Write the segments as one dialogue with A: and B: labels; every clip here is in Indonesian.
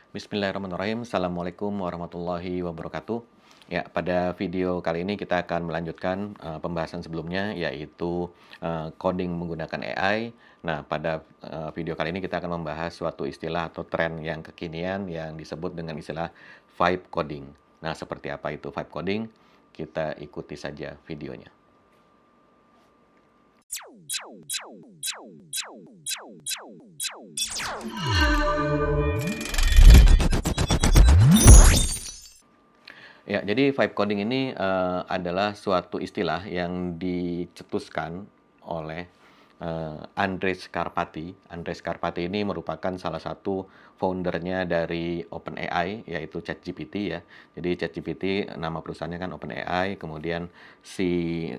A: Bismillahirrahmanirrahim. Assalamualaikum warahmatullahi wabarakatuh. Ya, pada video kali ini kita akan melanjutkan pembahasan sebelumnya, yaitu coding menggunakan AI. Nah, pada video kali ini kita akan membahas suatu istilah atau tren yang kekinian yang disebut dengan istilah vibe coding. Nah, seperti apa itu vibe coding? Kita ikuti saja videonya. Ya, jadi vibe coding ini adalah suatu istilah yang dicetuskan oleh Andrej Karpathy. Andrej Karpathy ini merupakan salah satu founder-nya dari OpenAI, yaitu ChatGPT ya. Jadi ChatGPT nama perusahaannya kan OpenAI, kemudian si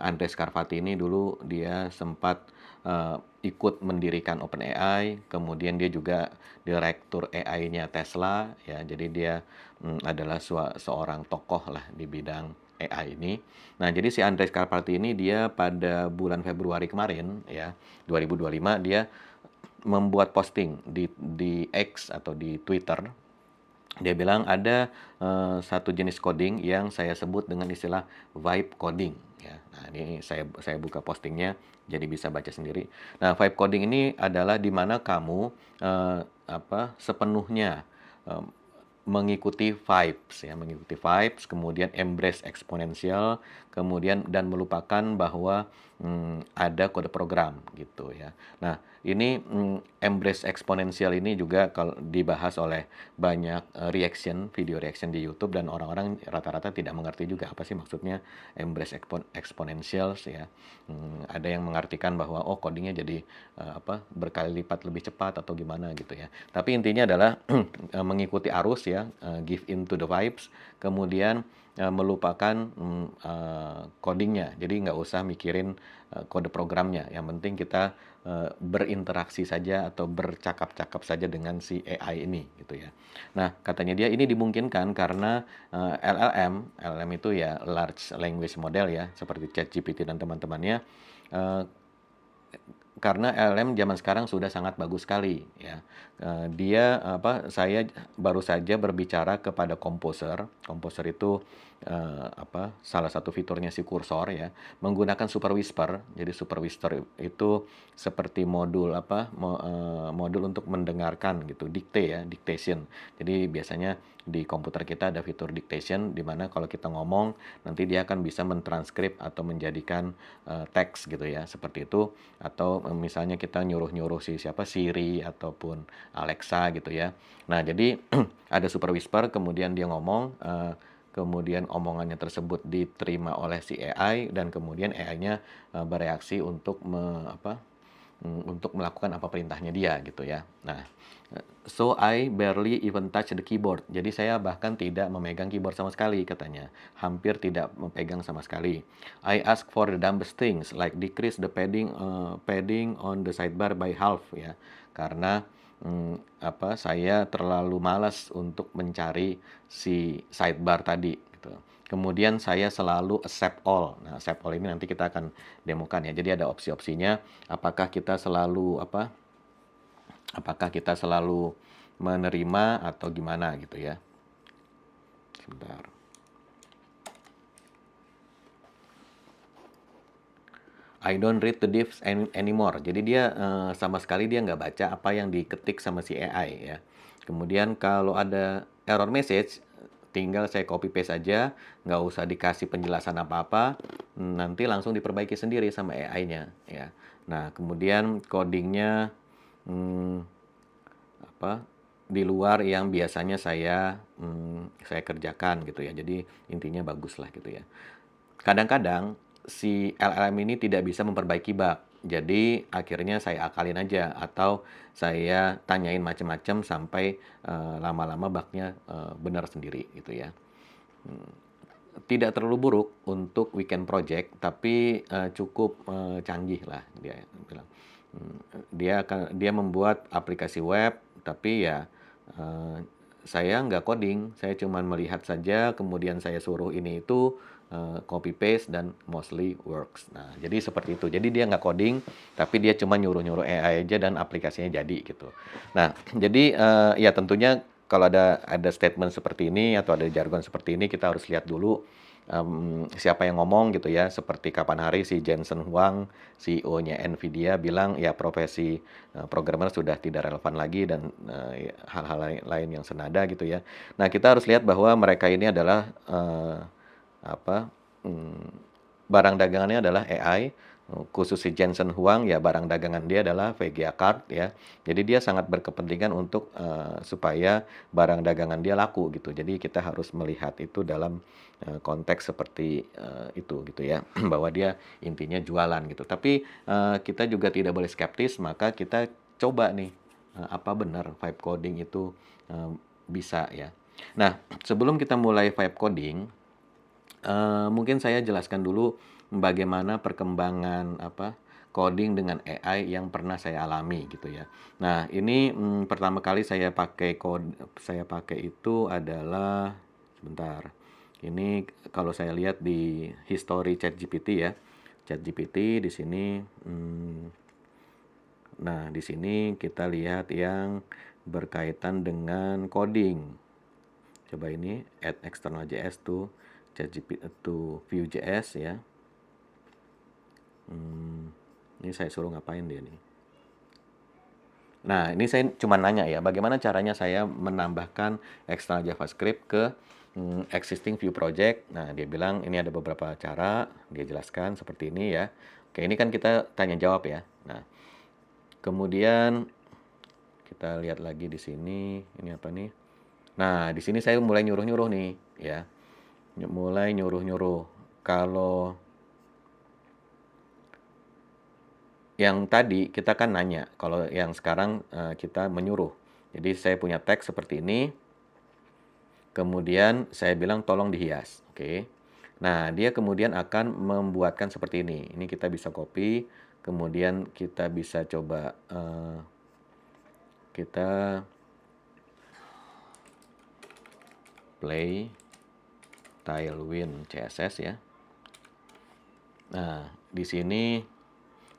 A: Andrej Karpathy ini dulu dia sempat ikut mendirikan OpenAI, kemudian dia juga direktur AI-nya Tesla ya. Jadi dia adalah seorang tokoh lah di bidang AI ini. Nah, jadi si Andrej Karpathy ini dia pada bulan Februari kemarin ya, 2025 dia membuat posting di X atau di Twitter. Dia bilang ada satu jenis coding yang saya sebut dengan istilah vibe coding ya. Nah, ini saya buka postingnya jadi bisa baca sendiri. Nah, vibe coding ini adalah di mana kamu sepenuhnya eh, mengikuti vibes, kemudian embrace eksponensial, kemudian dan melupakan bahwa ada kode program gitu ya. Nah, ini embrace eksponensial ini juga kalau dibahas oleh banyak video reaction di YouTube, dan orang-orang rata-rata tidak mengerti juga apa sih maksudnya embrace exponential ya. Ada yang mengartikan bahwa codingnya jadi berkali lipat lebih cepat atau gimana gitu ya. Tapi intinya adalah mengikuti arus ya, give into the vibes, kemudian melupakan codingnya. Jadi nggak usah mikirin kode programnya. Yang penting kita berinteraksi saja atau bercakap-cakap saja dengan si AI ini gitu ya. Nah, katanya dia ini dimungkinkan karena LLM itu ya large language model ya, seperti ChatGPT dan teman-temannya. eh, karena LLM zaman sekarang sudah sangat bagus sekali ya. Saya baru saja berbicara kepada Composer. Composer itu salah satu fiturnya si Cursor ya, menggunakan Super Whisper. Jadi Super Whisper itu seperti modul untuk mendengarkan gitu, dictate ya, dictation. Jadi biasanya di komputer kita ada fitur dictation di mana kalau kita ngomong nanti dia akan bisa mentranskrip atau menjadikan teks gitu ya, seperti itu. Atau misalnya kita nyuruh-nyuruh Siri ataupun Alexa gitu ya. Nah, jadi ada Super Whisper, kemudian dia ngomong, kemudian omongannya tersebut diterima oleh si AI, dan kemudian AI-nya bereaksi untuk melakukan apa perintahnya dia gitu ya. Nah, so I barely even touch the keyboard. Jadi saya bahkan tidak memegang keyboard sama sekali katanya. Hampir tidak memegang sama sekali. I ask for the dumbest things like decrease the padding on the sidebar by half ya. Karena saya terlalu malas untuk mencari si sidebar tadi gitu. Kemudian saya selalu accept all. Nah, accept all ini nanti kita akan demokan ya. Jadi ada opsi-opsinya. Apakah kita selalu menerima atau gimana gitu ya. Sebentar. I don't read the diffs anymore. Jadi dia sama sekali dia nggak baca apa yang diketik sama si AI ya. Kemudian kalau ada error message, tinggal saya copy paste saja, nggak usah dikasih penjelasan apa-apa, nanti langsung diperbaiki sendiri sama AI-nya ya. Nah, kemudian codingnya hmm, di luar yang biasanya saya kerjakan gitu ya. Jadi intinya bagus lah gitu ya. Kadang-kadang si LLM ini tidak bisa memperbaiki bug. Jadi akhirnya saya akalin aja atau saya tanyain macam-macam sampai lama-lama bugnya benar sendiri gitu ya. Tidak terlalu buruk untuk weekend project, tapi cukup canggih lah dia bilang. Dia membuat aplikasi web, tapi ya saya nggak coding, saya cuman melihat saja, kemudian saya suruh ini itu copy paste dan mostly works. Nah, jadi seperti itu. Jadi dia nggak coding, tapi dia cuma nyuruh-nyuruh AI aja dan aplikasinya jadi gitu. Nah, jadi ya tentunya kalau ada statement seperti ini atau ada jargon seperti ini, kita harus lihat dulu siapa yang ngomong gitu ya. Seperti kapan hari si Jensen Huang, CEO-nya Nvidia bilang ya profesi programmer sudah tidak relevan lagi dan hal-hal lain yang senada gitu ya. Nah, kita harus lihat bahwa mereka ini adalah apa mm, barang dagangannya adalah AI, khusus si Jensen Huang ya barang dagangan dia adalah VGA Card ya. Jadi dia sangat berkepentingan untuk supaya barang dagangan dia laku gitu. Jadi kita harus melihat itu dalam konteks seperti itu gitu ya, bahwa dia intinya jualan gitu. Tapi kita juga tidak boleh skeptis, maka kita coba nih apa benar vibe coding itu eh, bisa ya. Nah, sebelum kita mulai vibe coding, mungkin saya jelaskan dulu bagaimana perkembangan coding dengan AI yang pernah saya alami gitu ya. Nah, ini pertama kali saya pakai itu adalah sebentar. Ini kalau saya lihat di history ChatGPT ya. ChatGPT di sini nah, di sini kita lihat yang berkaitan dengan coding. Coba ini add external JS to ChatGPT to Vue.js ya. Ini saya suruh ngapain dia nih. Nah, ini saya cuma nanya ya, bagaimana caranya saya menambahkan external JavaScript ke existing Vue project. Nah, dia bilang ini ada beberapa cara, dia jelaskan seperti ini ya. Oke, ini kan kita tanya jawab ya. Nah, kemudian kita lihat lagi di sini, ini apa nih? Nah, di sini saya mulai nyuruh-nyuruh nih ya. Mulai nyuruh-nyuruh. Kalau yang tadi kita kan nanya, kalau yang sekarang kita menyuruh. Jadi saya punya teks seperti ini, kemudian saya bilang tolong dihias, oke. Nah, dia kemudian akan membuatkan seperti ini. Ini kita bisa copy, kemudian kita bisa coba kita play Tailwind CSS ya. Nah, di sini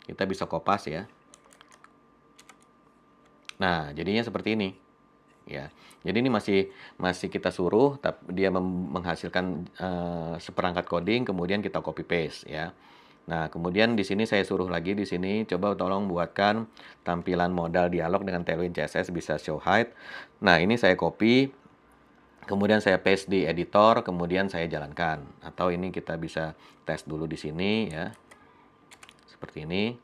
A: kita bisa kopas ya. Nah, jadinya seperti ini. Ya, jadi ini masih kita suruh, tapi dia menghasilkan seperangkat coding, kemudian kita copy paste ya. Nah, kemudian di sini saya suruh lagi di sini, coba tolong buatkan tampilan modal dialog dengan Tailwind CSS bisa show height. Nah, ini saya copy, kemudian saya paste di editor, kemudian saya jalankan. Atau ini kita bisa tes dulu di sini ya, seperti ini.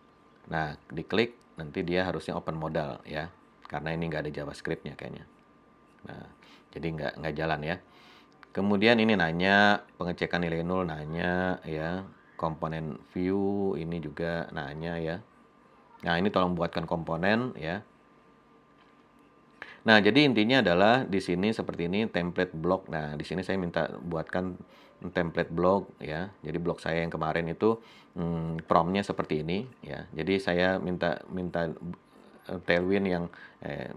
A: Nah, diklik, nanti dia harusnya open modal ya, karena ini nggak ada JavaScript-nya kayaknya. Nah, jadi nggak jalan ya. Kemudian ini nanya pengecekan nilai nol, nanya ya komponen view ini juga nanya ya. Nah, ini tolong buatkan komponen ya. Nah, jadi intinya adalah di sini seperti ini template block. Nah, di sini saya minta buatkan template block ya. Jadi blok saya yang kemarin itu prompt-nya seperti ini ya. Jadi saya minta minta Tailwind yang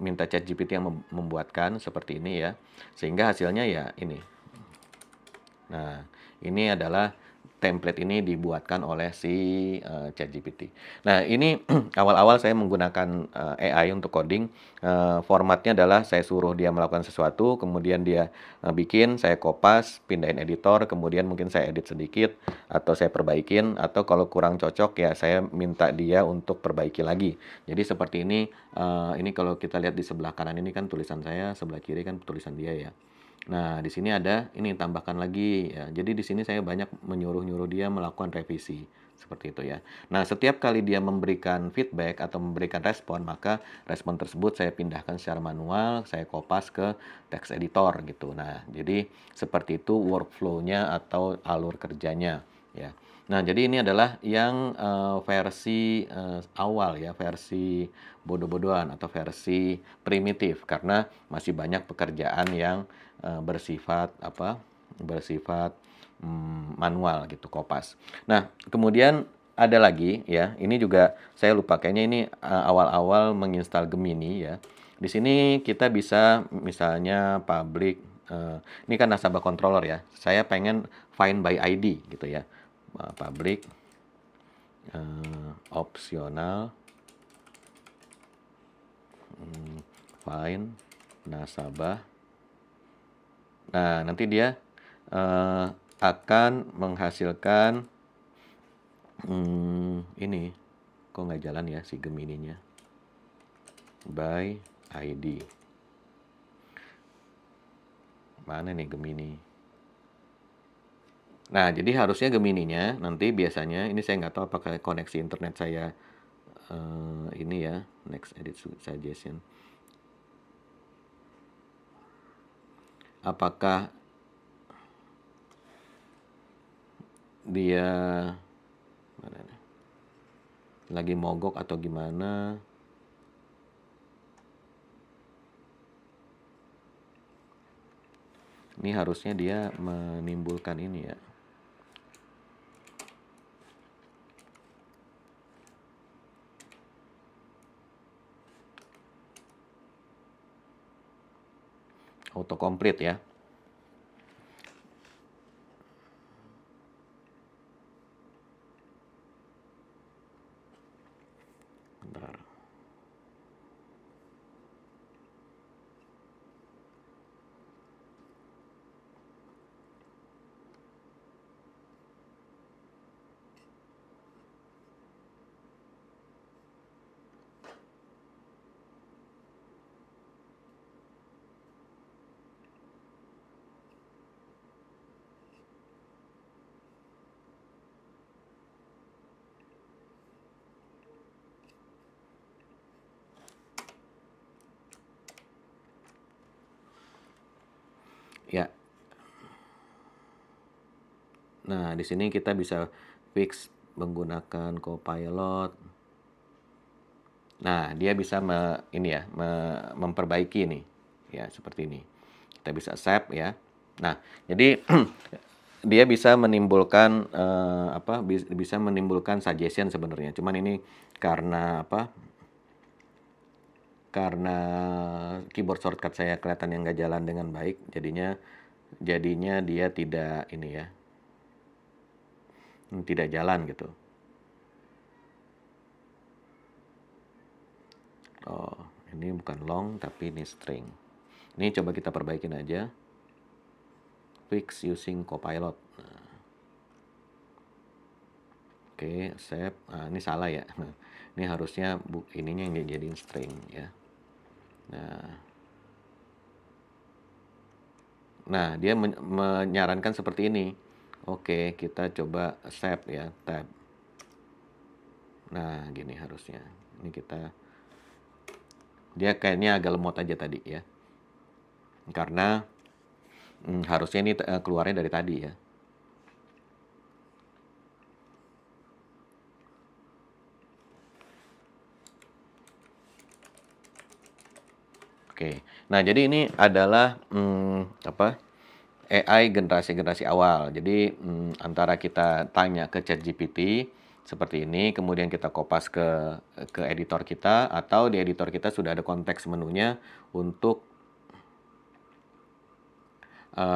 A: minta ChatGPT yang membuatkan seperti ini ya. Sehingga hasilnya ya ini. Nah, ini adalah template ini dibuatkan oleh si ChatGPT. Nah, ini awal-awal saya menggunakan AI untuk coding. Formatnya adalah saya suruh dia melakukan sesuatu, kemudian dia bikin, saya kopas, pindahin editor, kemudian mungkin saya edit sedikit, atau saya perbaikin, atau kalau kurang cocok ya saya minta dia untuk perbaiki lagi. Jadi seperti ini kalau kita lihat di sebelah kanan ini kan tulisan saya, sebelah kiri kan tulisan dia ya. Nah, di sini ada ini tambahkan lagi ya. Jadi di sini saya banyak menyuruh-nyuruh dia melakukan revisi seperti itu ya. Nah, setiap kali dia memberikan feedback atau memberikan respon, maka respon tersebut saya pindahkan secara manual, saya kopas ke text editor gitu. Nah, jadi seperti itu workflow-nya atau alur kerjanya ya. Nah, jadi ini adalah yang versi awal ya, versi bodoh-bodohan atau versi primitif karena masih banyak pekerjaan yang bersifat manual gitu, kopas. Nah, kemudian ada lagi ya, ini juga saya lupa kayaknya ini awal-awal menginstal Gemini ya. Di sini kita bisa misalnya public, ini kan nasabah controller ya. Saya pengen find by ID gitu ya. Public, opsional, find nasabah. Nah, nanti dia akan menghasilkan ini. Kok nggak jalan ya si Gemininya? By ID. Mana nih Gemini? Nah, jadi harusnya Gemininya nanti biasanya, ini saya nggak tahu apakah koneksi internet saya ini ya, next edit suggestion. Apakah dia mana nih? Lagi mogok atau gimana? Ini harusnya dia menimbulkan ini ya. Autocomplete ya. Bentar. Ya. Nah, di sini kita bisa fix menggunakan Copilot. Nah, dia bisa memperbaiki nih. Ya, seperti ini. Kita bisa save ya. Nah, jadi dia bisa menimbulkan bisa menimbulkan suggestion sebenarnya. Cuman ini karena karena keyboard shortcut saya kelihatan yang nggak jalan dengan baik, jadinya dia tidak ini ya, tidak jalan gitu. Oh, ini bukan long tapi ini string. Ini coba kita perbaikin aja. Fix using Copilot. Nah, oke, save. Nah, ini salah ya. Ini harusnya ininya yang dijadiin string ya. Nah, dia menyarankan seperti ini. Oke, kita coba save ya, tab. Nah, gini harusnya. Ini dia kayaknya agak lemot aja tadi ya. Karena harusnya ini keluarnya dari tadi ya. Oke. Nah, jadi ini adalah AI generasi-generasi awal. Jadi antara kita tanya ke ChatGPT seperti ini, kemudian kita kopas ke editor kita, atau di editor kita sudah ada konteks menunya untuk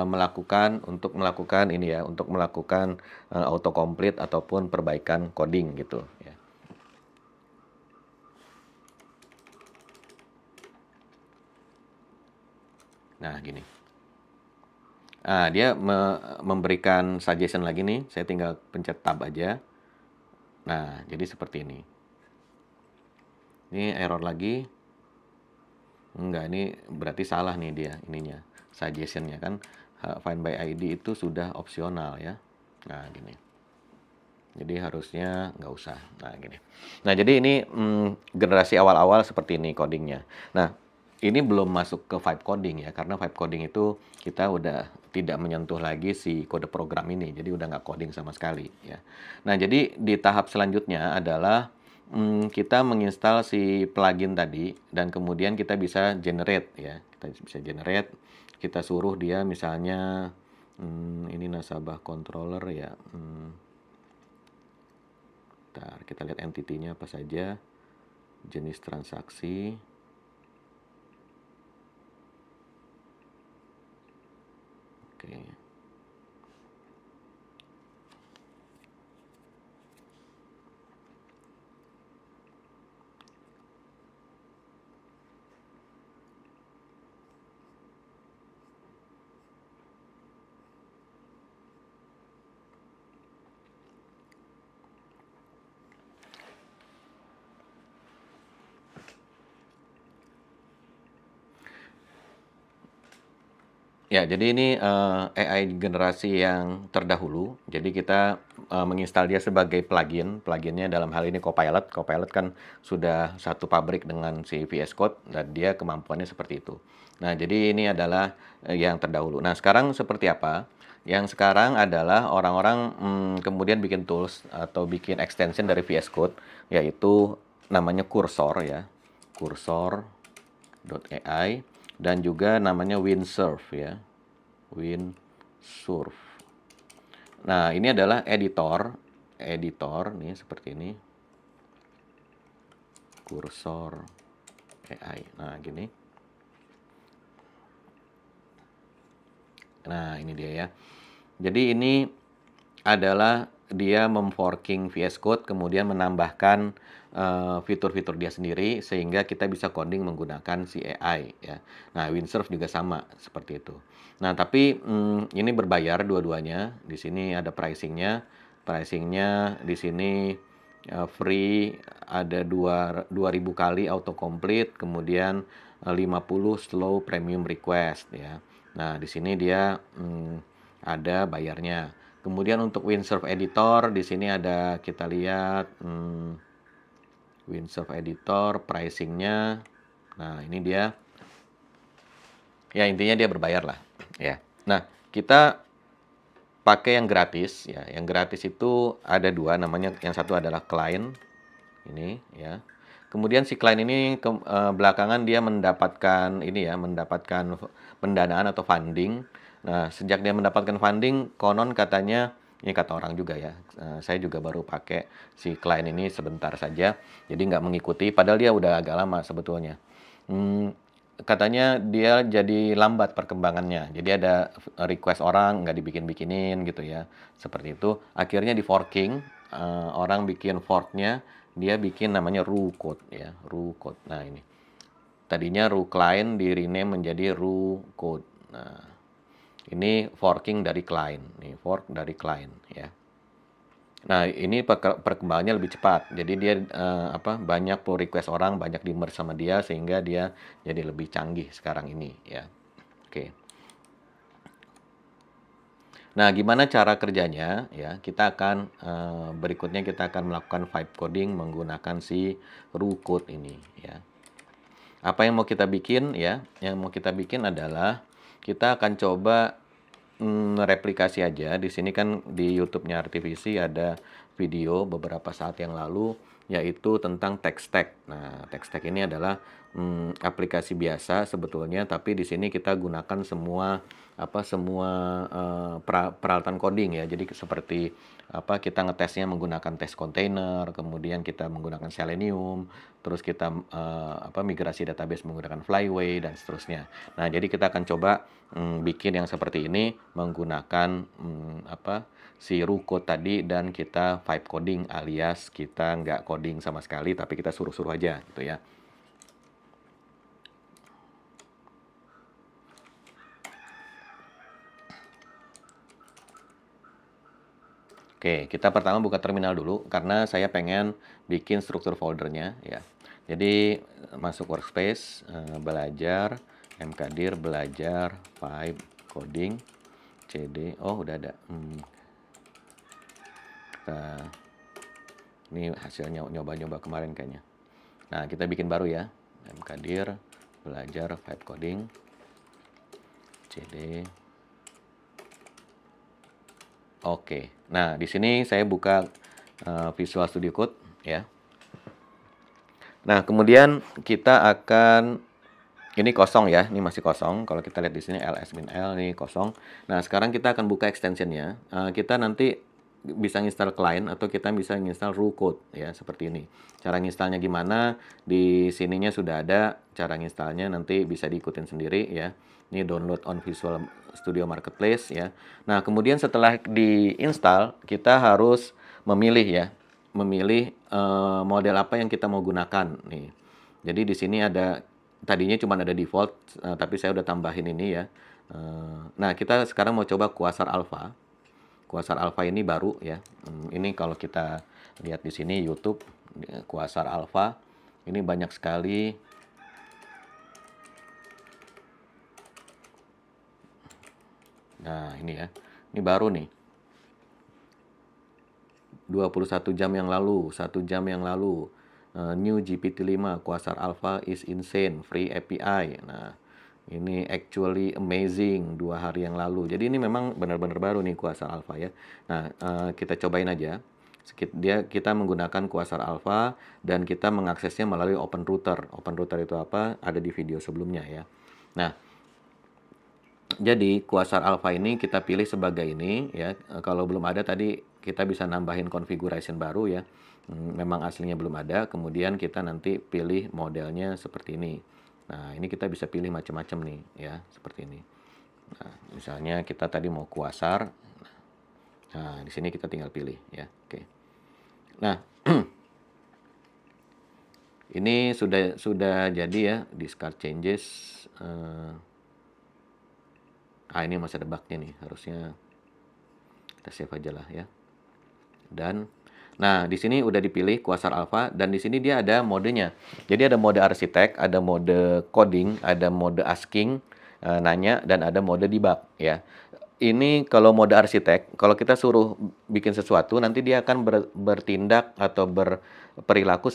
A: melakukan ini ya, untuk melakukan autocomplete ataupun perbaikan coding gitu ya. Nah, gini. Dia memberikan suggestion lagi nih. Saya tinggal pencet tab aja. Nah, jadi seperti ini. Ini error lagi. Enggak, ini berarti salah nih dia ininya. Suggestionnya kan find by ID itu sudah opsional ya. Nah, gini. Jadi harusnya nggak usah. Nah, gini. Nah, jadi ini generasi awal-awal seperti ini codingnya. Nah, ini belum masuk ke vibe coding ya, karena vibe coding itu kita udah tidak menyentuh lagi si kode program ini, jadi udah nggak coding sama sekali ya. Nah, jadi di tahap selanjutnya adalah kita menginstal si plugin tadi dan kemudian kita bisa generate ya, kita bisa generate, kita suruh dia misalnya ini nasabah controller ya. Bentar, kita lihat entity-nya apa saja, jenis transaksi. Oke. Ya, jadi ini AI generasi yang terdahulu. Jadi kita menginstal dia sebagai plugin. Pluginnya dalam hal ini Copilot. Copilot kan sudah satu pabrik dengan si VS Code dan dia kemampuannya seperti itu. Nah, jadi ini adalah yang terdahulu. Nah, sekarang seperti apa? Yang sekarang adalah orang-orang kemudian bikin tools atau bikin extension dari VS Code, yaitu namanya Cursor ya. Cursor.ai dan juga namanya Windsurf ya. Windsurf. Nah, ini adalah editor nih seperti ini. Cursor AI. Nah, gini. Nah, ini dia ya. Jadi ini adalah dia memforking VS Code kemudian menambahkan fitur-fitur dia sendiri sehingga kita bisa coding menggunakan si AI ya. Nah, Windsurf juga sama seperti itu. Nah, tapi ini berbayar dua-duanya. Di sini ada pricingnya. Pricingnya di sini free ada 2000 kali autocomplete, kemudian 50 slow premium request ya. Nah, di sini dia ada bayarnya. Kemudian untuk Windsurf Editor di sini ada kita lihat Windsurf Editor pricingnya. Nah, ini dia. Ya, intinya dia berbayar lah ya. Nah, kita pakai yang gratis ya. Yang gratis itu ada dua, namanya yang satu adalah client ini ya. Kemudian si klien ini belakangan dia mendapatkan ini ya, mendapatkan pendanaan atau funding. Nah, sejak dia mendapatkan funding, konon katanya, ini kata orang juga ya, saya juga baru pakai si klien ini sebentar saja, jadi nggak mengikuti, padahal dia udah agak lama sebetulnya. Katanya dia jadi lambat perkembangannya, jadi ada request orang nggak dibikin-bikinin gitu ya, seperti itu. Akhirnya di forking, orang bikin forknya, dia bikin namanya Ru code ya, Ru code. Nah, ini tadinya Ru client di rename menjadi Ru code. Nah, ini forking dari client, nih fork dari client ya. Nah, ini perkembangannya lebih cepat. Jadi dia banyak pull request orang, banyak di merge sama dia sehingga dia jadi lebih canggih sekarang ini ya. Oke. Nah, gimana cara kerjanya ya? Kita akan berikutnya kita akan melakukan vibe coding menggunakan si Ru code ini ya. Apa yang mau kita bikin ya? Yang mau kita bikin adalah kita akan coba replikasi aja. Di sini kan di YouTube-nya Artivisi ada video beberapa saat yang lalu yaitu tentang text tag. Nah, text tag ini adalah aplikasi biasa sebetulnya, tapi di sini kita gunakan semua peralatan coding ya. Jadi seperti kita ngetesnya menggunakan test container, kemudian kita menggunakan Selenium, terus kita migrasi database menggunakan Flyway dan seterusnya. Nah, jadi kita akan coba bikin yang seperti ini menggunakan si Ru code tadi dan kita vibe coding alias kita nggak coding sama sekali tapi kita suruh-suruh aja gitu ya. Oke, kita pertama buka terminal dulu karena saya pengen bikin struktur foldernya ya. Jadi masuk workspace, belajar, mkdir, belajar, vibe, coding, cd, oh udah ada. Ini hasilnya nyoba-nyoba kemarin kayaknya. Nah, kita bikin baru ya. mkdir, belajar, vibe coding, cd. Oke. Nah, di sini saya buka Visual Studio Code ya. Nah, kemudian kita akan ini kosong ya, ini masih kosong. Kalau kita lihat di sini ls-l ini kosong. Nah, sekarang kita akan buka extensionnya. Kita nanti bisa install client atau kita bisa install raw code ya, seperti ini. Cara nginstalnya gimana? Di sininya sudah ada cara nginstalnya, nanti bisa diikutin sendiri ya. Ini download on Visual Studio Marketplace ya. Nah, kemudian setelah diinstal, kita harus memilih ya, memilih model apa yang kita mau gunakan nih. Jadi di sini ada, tadinya cuma ada default, tapi saya udah tambahin ini ya. Nah, kita sekarang mau coba Quasar Alpha. Quasar Alpha ini baru ya. Ini kalau kita lihat di sini YouTube Quasar Alpha, ini banyak sekali. Nah, ini ya. Ini baru nih. 21 jam yang lalu, 1 jam yang lalu. New GPT-5 Quasar Alpha is insane, free API. Nah, ini actually amazing 2 hari yang lalu. Jadi ini memang benar-benar baru nih Quasar Alpha ya. Nah, kita cobain aja. Kita menggunakan Quasar Alpha dan kita mengaksesnya melalui Open Router. Open Router itu apa? Ada di video sebelumnya ya. Nah, jadi Quasar Alpha ini kita pilih sebagai ini ya. Kalau belum ada tadi kita bisa nambahin configuration baru ya. Memang aslinya belum ada. Kemudian kita nanti pilih modelnya seperti ini. Nah, ini kita bisa pilih macam-macam nih ya, seperti ini. Nah, misalnya kita tadi mau Quasar. Nah, di sini kita tinggal pilih ya. Oke. Nah, ini sudah jadi ya, discard changes. Ini masih ada bugnya nih, harusnya kita save aja lah ya. Dan nah, di sini udah dipilih Quasar Alpha dan di sini dia ada modenya. Jadi ada mode arsitek, ada mode coding, ada mode asking, nanya, dan ada mode debug ya. Ini kalau mode arsitek, kalau kita suruh bikin sesuatu, nanti dia akan bertindak atau berperilaku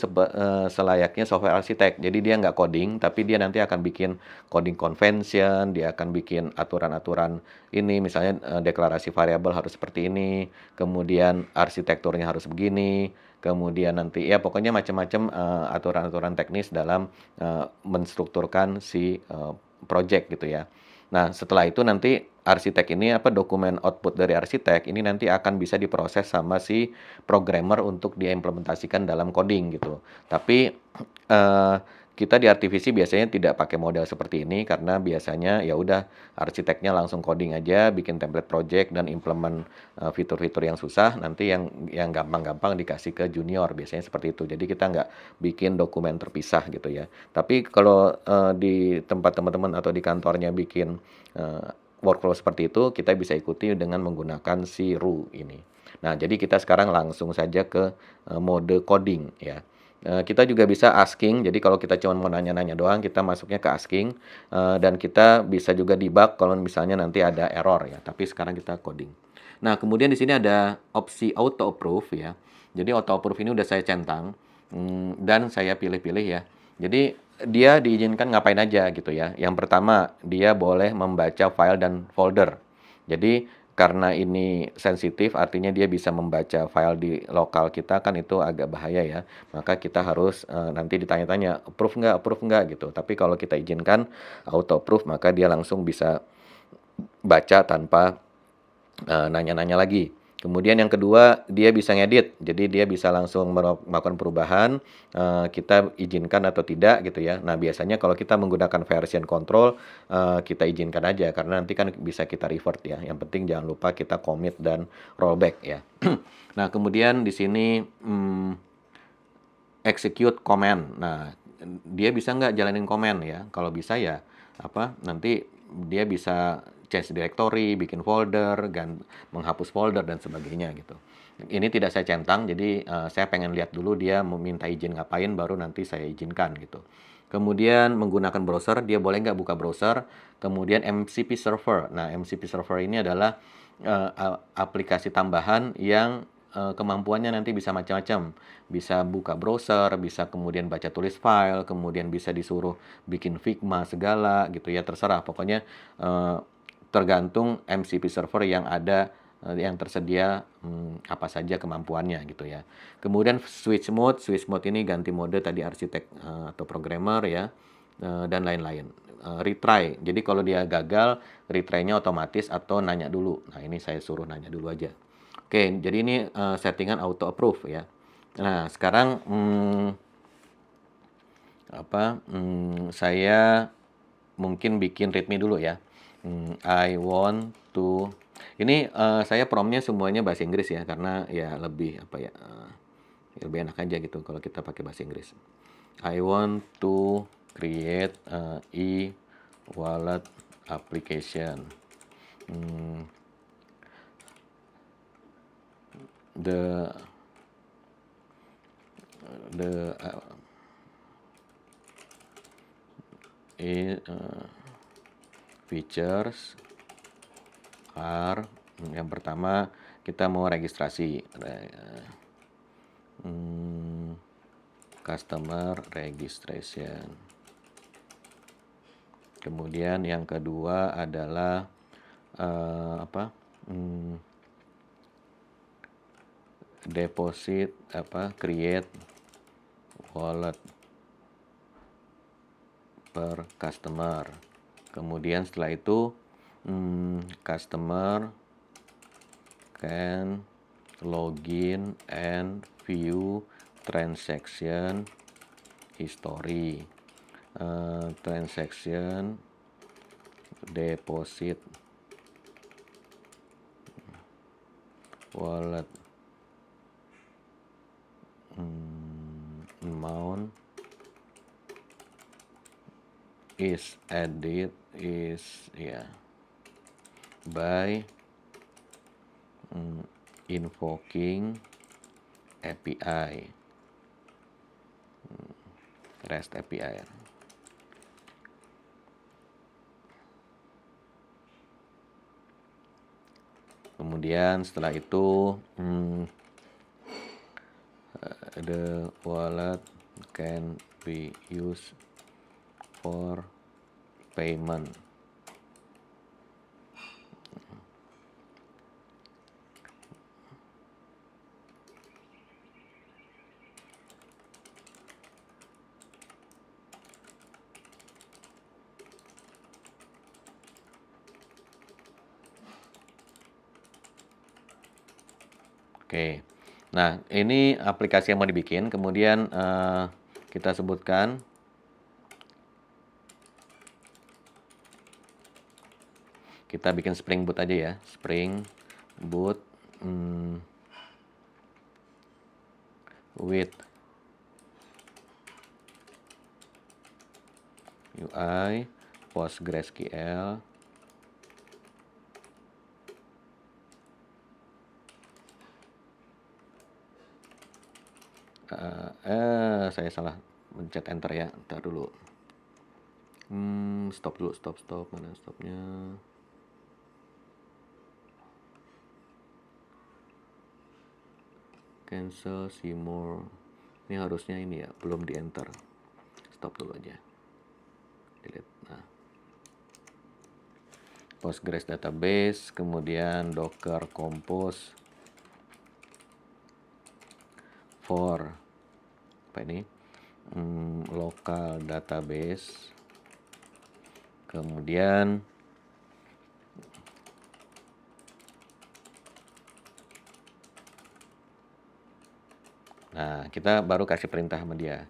A: selayaknya software arsitek. Jadi dia nggak coding, tapi dia nanti akan bikin coding convention, dia akan bikin aturan-aturan ini, misalnya deklarasi variabel harus seperti ini, kemudian arsitekturnya harus begini, kemudian nanti ya pokoknya macam-macam aturan-aturan teknis dalam menstrukturkan si project gitu ya. Nah, setelah itu nanti arsitek ini dokumen output dari arsitek ini nanti akan bisa diproses sama si programmer untuk diimplementasikan dalam coding gitu. Tapi kita di Artivisi biasanya tidak pakai model seperti ini karena biasanya ya udah arsiteknya langsung coding aja, bikin template project dan implement fitur-fitur yang susah, nanti yang gampang-gampang dikasih ke junior, biasanya seperti itu. Jadi kita nggak bikin dokumen terpisah gitu ya. Tapi kalau di tempat teman-teman atau di kantornya bikin workflow seperti itu, kita bisa ikuti dengan menggunakan si RU ini. Nah, jadi kita sekarang langsung saja ke mode coding ya. Kita juga bisa asking, jadi kalau kita cuma mau nanya-nanya doang, kita masuknya ke asking, dan kita bisa juga debug kalau misalnya nanti ada error ya, tapi sekarang kita coding. Nah, kemudian di sini ada opsi auto approve ya. Jadi auto approve ini udah saya centang, dan saya pilih-pilih ya. Jadi dia diizinkan ngapain aja gitu ya. Yang pertama, dia boleh membaca file dan folder. Jadi karena ini sensitif, artinya dia bisa membaca file di lokal kita, kan itu agak bahaya ya. Maka kita harus nanti ditanya-tanya, approve nggak gitu. Tapi kalau kita izinkan auto approve, maka dia langsung bisa baca tanpa nanya-nanya lagi. Kemudian yang kedua, dia bisa ngedit. Jadi dia bisa langsung melakukan perubahan, kita izinkan atau tidak gitu ya. Nah, biasanya kalau kita menggunakan version control, kita izinkan aja karena nanti kan bisa kita revert ya. Yang penting jangan lupa kita commit dan rollback ya. Nah, kemudian di sini execute command. Nah, dia bisa nggak jalanin command ya? Kalau bisa ya nanti dia bisa change directory, bikin folder, menghapus folder dan sebagainya gitu. Ini tidak saya centang, jadi saya pengen lihat dulu dia meminta izin ngapain, baru nanti saya izinkan gitu. Kemudian menggunakan browser, dia boleh nggak buka browser. Kemudian MCP server. Nah, MCP server ini adalah aplikasi tambahan yang kemampuannya nanti bisa macam-macam. Bisa buka browser, bisa kemudian baca tulis file, kemudian bisa disuruh bikin Figma segala gitu ya, terserah. Pokoknya tergantung MCP server yang ada, yang tersedia apa saja kemampuannya gitu ya. Kemudian switch mode ini ganti mode tadi arsitek atau programmer ya, dan lain-lain. Retry, jadi kalau dia gagal, retry-nya otomatis atau nanya dulu. Nah, ini saya suruh nanya dulu aja. Oke, jadi ini settingan auto approve ya. Nah, sekarang saya mungkin bikin readme dulu ya. I want to ini saya prompt-nya semuanya bahasa Inggris ya, karena ya lebih lebih enak aja gitu kalau kita pakai bahasa Inggris. I want to create e-wallet application. The the features are yang pertama kita mau registrasi customer registration. Kemudian yang kedua adalah deposit create wallet per customer. Kemudian setelah itu customer can login and view transaction history, transaction deposit wallet amount is added by invoking API, REST API. Kemudian setelah itu the wallet can be used for payment. Oke, nah ini aplikasi yang mau dibikin, kemudian kita sebutkan kita bikin Spring Boot aja ya, Spring Boot with UI PostgreSQL saya salah mencet enter ya, ntar dulu. Stop dulu, stop, mana stopnya? Cancel, see more. Ini harusnya ini ya, belum di enter. Stop dulu aja. Delete. Nah, Postgres database, kemudian Docker Compose for apa ini? Local database. Kemudian nah, kita baru kasih perintah sama dia.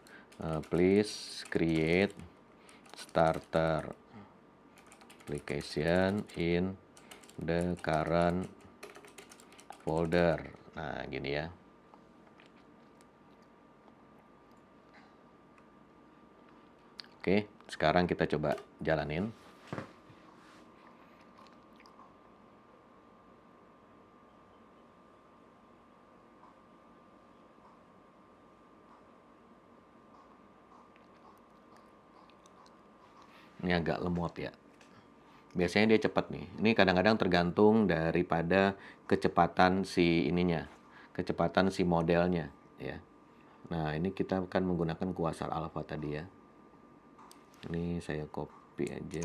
A: Please create starter application in the current folder. Nah, gini ya. Oke, sekarang kita coba jalanin. Ini agak lemot ya. Biasanya dia cepat nih. Ini kadang-kadang tergantung daripada kecepatan si ininya, kecepatan si modelnya ya. Nah, ini kita akan menggunakan Quasar Alpha tadi ya. Ini saya copy aja.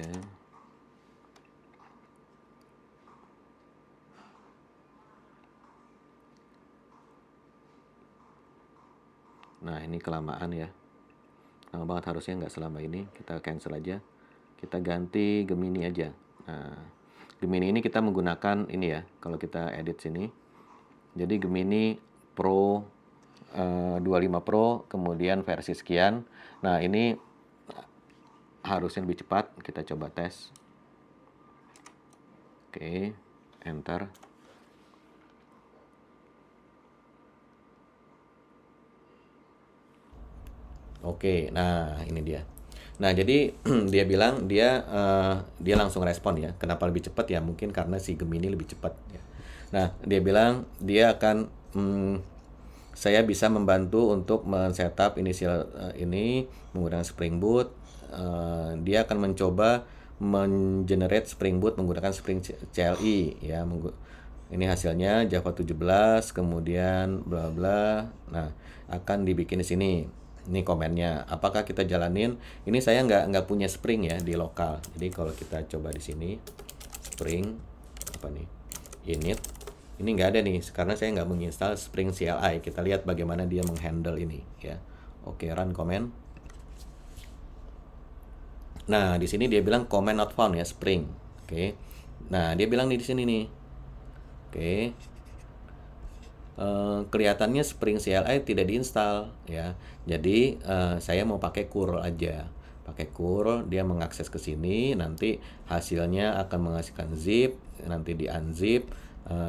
A: Nah, ini kelamaan ya. Lama banget, harusnya nggak selama ini. Kita cancel aja. Kita ganti Gemini aja. Nah, Gemini ini kita menggunakan ini ya. Kalau kita edit sini, Jadi Gemini Pro 25 Pro, kemudian versi sekian. Nah, ini harusnya lebih cepat. Kita coba tes. Oke, enter. Oke, nah ini dia. Nah, jadi dia bilang dia langsung respon ya. Kenapa lebih cepat ya? Mungkin karena si Gemini lebih cepat ya. Nah, dia bilang dia akan saya bisa membantu untuk men-setup inisial ini menggunakan Spring Boot. Dia akan mencoba mengenerate Spring Boot menggunakan Spring CLI ya. Ini hasilnya Java 17, kemudian bla bla. Nah, akan dibikin di sini. Ini komennya. Apakah kita jalanin? Ini saya nggak punya Spring ya di lokal. Jadi kalau kita coba di sini Spring apa nih? Init. Ini nggak ada nih karena saya nggak menginstal Spring CLI. Kita lihat bagaimana dia menghandle ini ya. Oke, run command. Nah, di sini dia bilang command not found ya, Spring. Oke. Nah, dia bilang nih di sini nih. Oke. Kelihatannya Spring CLI tidak diinstal ya. Jadi saya mau pakai curl aja. Pakai curl, dia mengakses ke sini, nanti hasilnya akan menghasilkan zip, nanti di unzip,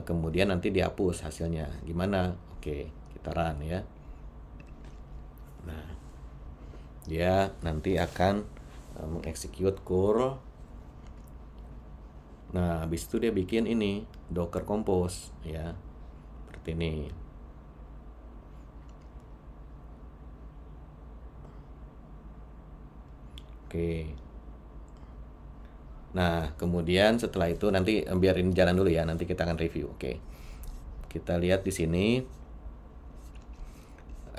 A: kemudian nanti dihapus hasilnya. Gimana? Oke, kita run ya. Nah, dia nanti akan mengeksekut curl. Nah, habis itu dia bikin ini Docker Compose ya. Seperti ini. Oke. Nah, kemudian setelah itu nanti biarin jalan dulu ya, nanti kita akan review. Oke. Kita lihat di sini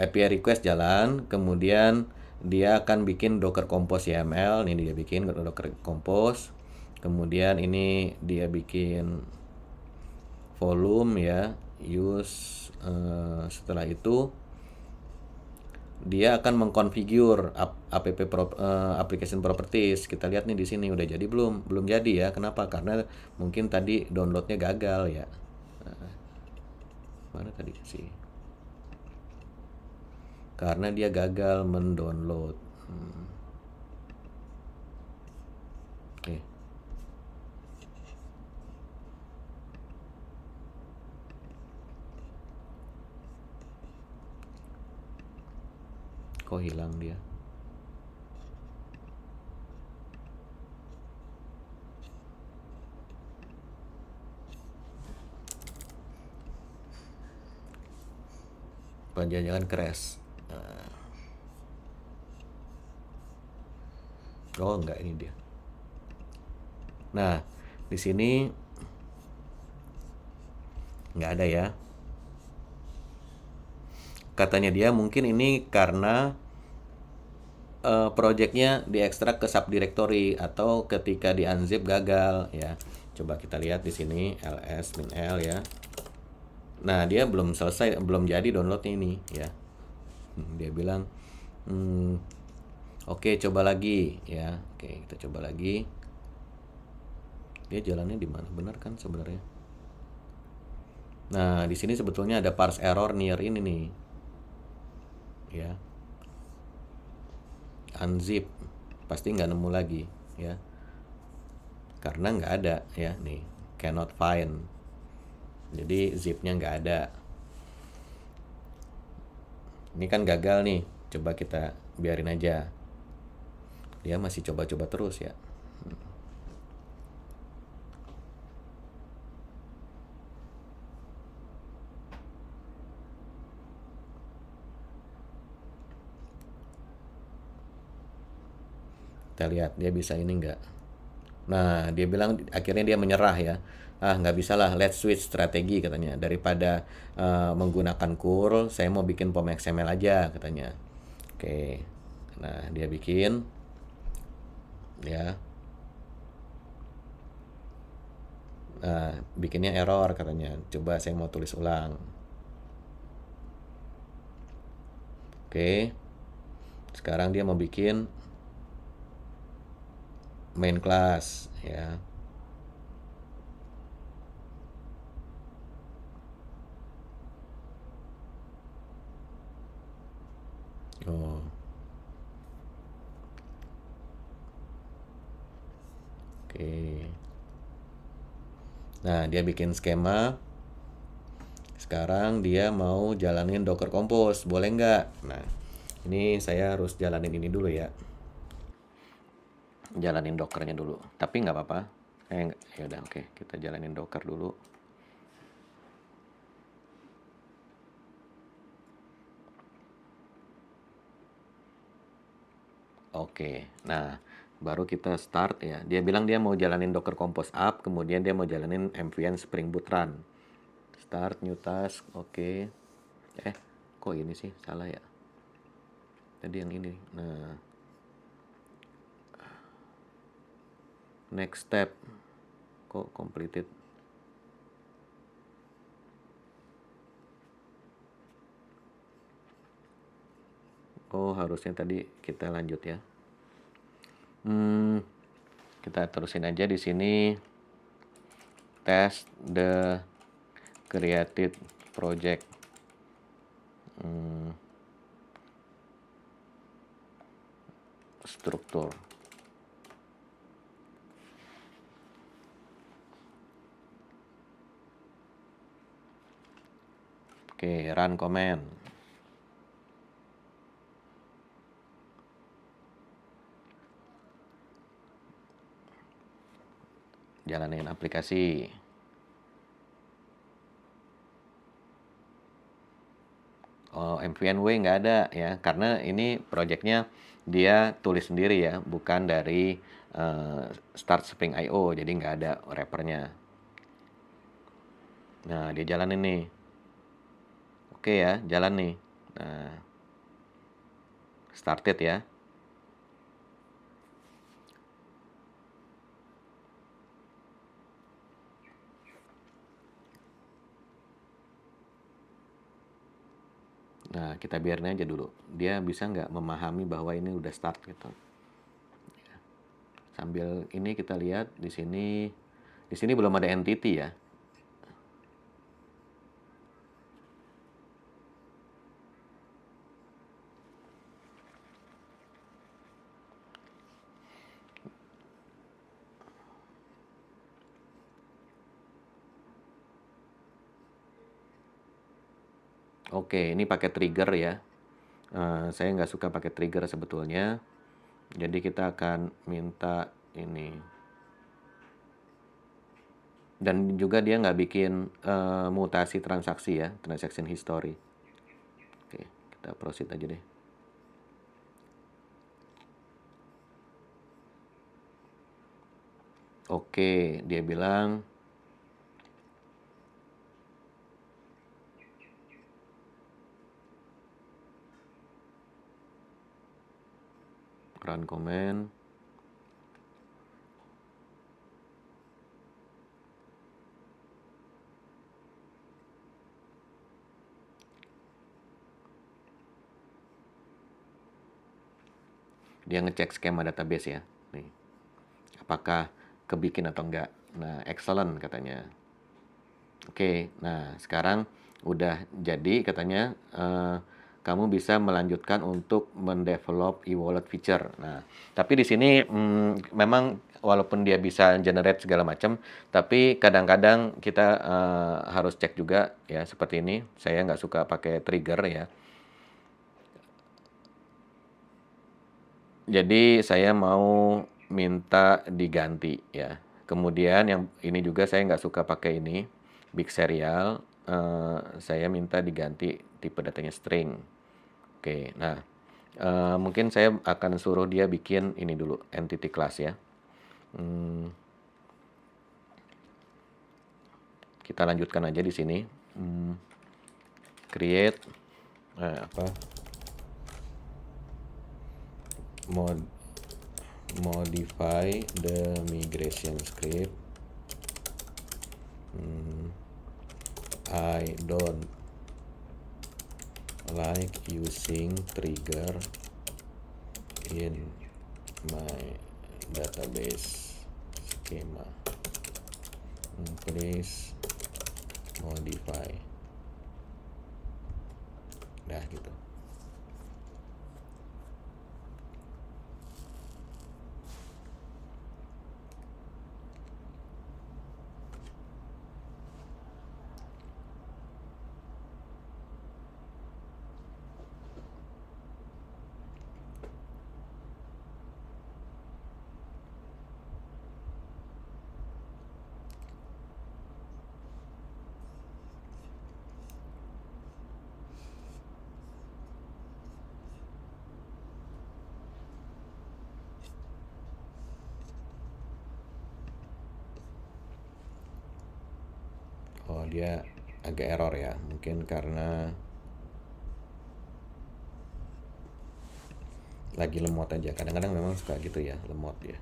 A: API request jalan, kemudian dia akan bikin Docker Compose YAML. Ini dia bikin Docker Compose. Kemudian ini dia bikin volume ya, use. Setelah itu dia akan mengkonfigur application properties. Kita lihat nih di sini udah jadi belum? Belum jadi ya. Kenapa? Karena mungkin tadi downloadnya gagal ya. Mana tadi sih? Karena dia gagal mendownload. Oke. Kok hilang dia? Jangan-jangan crash. Oh, enggak, ini dia. Nah, di sini nggak ada ya. Katanya dia mungkin ini karena projectnya diekstrak ke subdirectory atau ketika di unzip gagal ya. Coba kita lihat di sini ls-l ya. Nah, dia belum selesai, belum jadi downloadnya ini ya. Dia bilang oke, coba lagi ya. Oke, kita coba lagi. Dia jalannya di mana? Benar kan sebenarnya? Nah, di sini sebetulnya ada parse error near ini nih. Ya. Unzip. Pasti nggak nemu lagi ya. Karena nggak ada ya nih. Cannot find. Jadi zipnya nggak ada. Ini kan gagal nih. Coba kita biarin aja. Dia masih coba-coba terus ya. Kita lihat dia bisa ini nggak. Nah, dia bilang akhirnya dia menyerah ya. Nggak bisa lah, let's switch strategi katanya. Daripada menggunakan curl, saya mau bikin POM XML aja katanya. Oke, nah dia bikin ya. Nah, bikinnya error katanya. Coba saya mau tulis ulang. Oke, sekarang dia mau bikin main class ya. Oh, oke. Nah, dia bikin skema. Sekarang dia mau jalanin Docker Compose, boleh nggak? Nah, ini saya harus jalanin ini dulu ya. Jalanin Dockernya dulu. Tapi nggak apa-apa. Ya udah, oke. Kita jalanin Docker dulu. Oke, nah baru kita start ya. Dia bilang dia mau jalanin Docker Compose up, kemudian dia mau jalanin MVN Spring Boot Run. Start new task, oke. Kok ini sih salah ya? Tadi yang ini. Nah, next step, kok completed? Oh, harusnya tadi kita lanjut ya. Kita terusin aja di sini. Test the created project. Struktur. Oke, run command. Jalanin aplikasi. Oh, MVNW nggak ada ya, karena ini projectnya dia tulis sendiri ya, bukan dari Start Spring IO, jadi nggak ada wrappernya. Nah, dia jalanin nih. Oke ya, jalan nih. Nah, started ya. Nah, kita biarin aja dulu. Dia bisa nggak memahami bahwa ini udah start gitu. Sambil ini kita lihat di sini. Di sini belum ada entity ya. Oke, ini pakai trigger ya. Saya nggak suka pakai trigger sebetulnya. Jadi kita akan minta ini. Dan juga dia nggak bikin mutasi transaksi ya, transaction history. Oke, kita proceed aja deh. Oke, dia bilang run command. Dia ngecek skema database ya. Nih. Apakah kebikin atau enggak. Nah, excellent katanya. Oke, nah sekarang udah jadi katanya kamu bisa melanjutkan untuk mendevelop e-wallet feature. Nah, tapi di sini memang walaupun dia bisa generate segala macam, tapi kadang-kadang kita harus cek juga ya seperti ini. Saya nggak suka pakai trigger ya. Jadi saya mau minta diganti ya. Kemudian yang ini juga saya nggak suka pakai ini, big serial. Saya minta diganti tipe datanya string. Oke, nah mungkin saya akan suruh dia bikin ini dulu, entity class ya. Kita lanjutkan aja di sini. Create modify the migration script. I don't like using trigger in my database schema. Please modify. Nah gitu. dia agak error ya, mungkin karena lagi lemot aja. Kadang-kadang memang suka gitu ya, lemot ya.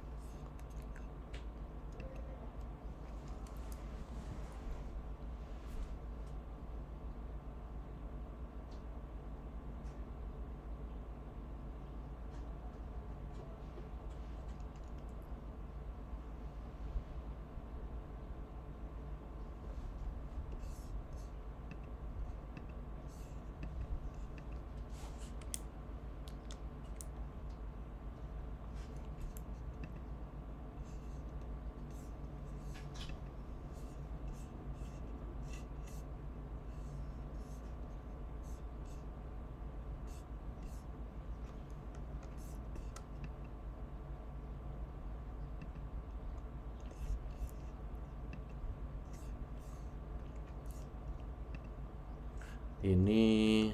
A: Ini